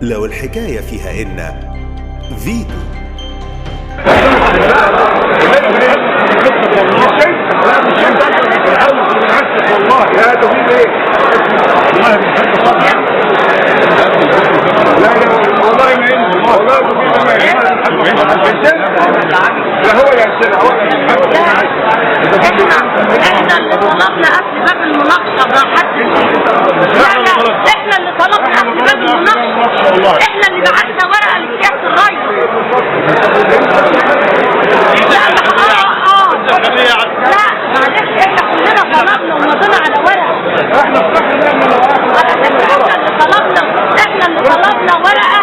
لو الحكاية فيها إن فيتو. والله يا تقول ايه؟ والله لا والله ما ينزل والله لا هو يرسل هو احنا اللي طلبنا قبل باب المناقشه براحتنا. احنا اللي طلبنا قبل باب المناقشه، احنا اللي بعتنا ورقه لسياده الرئيس. لا معلش احنا كلنا طلبنا ومضينا على ورقه. احنا اللي طلبنا ورقه.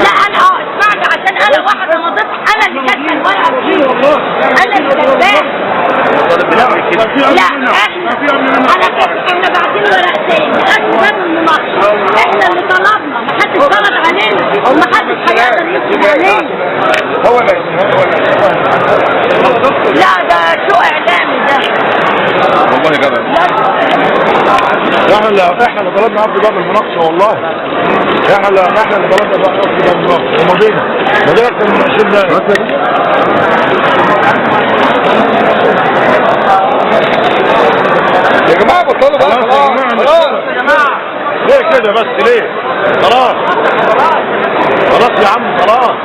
لا انا اسمعني عشان انا واحده مضيت، انا اللي كاتبه الورقه دي، انا اللي كاتباها. لا احنا باعتين ورقتين لغايه باب المناقشه، احنا اللي طلبنا، محدش طلب علينا ومحدش هيقدر يكتب علينا. هو لا ده شو اعلامي ده والله يا جدع. احنا اللي طلبنا قبل باب المناقشه والله. احنا اللي طلبنا قبل باب المناقشه ومضينا اكتر من 20 دقيقه. يا جماعه بطلوا بقى خلاص يا جماعه. ليه كده بس ليه؟ خلاص يا عم خلاص.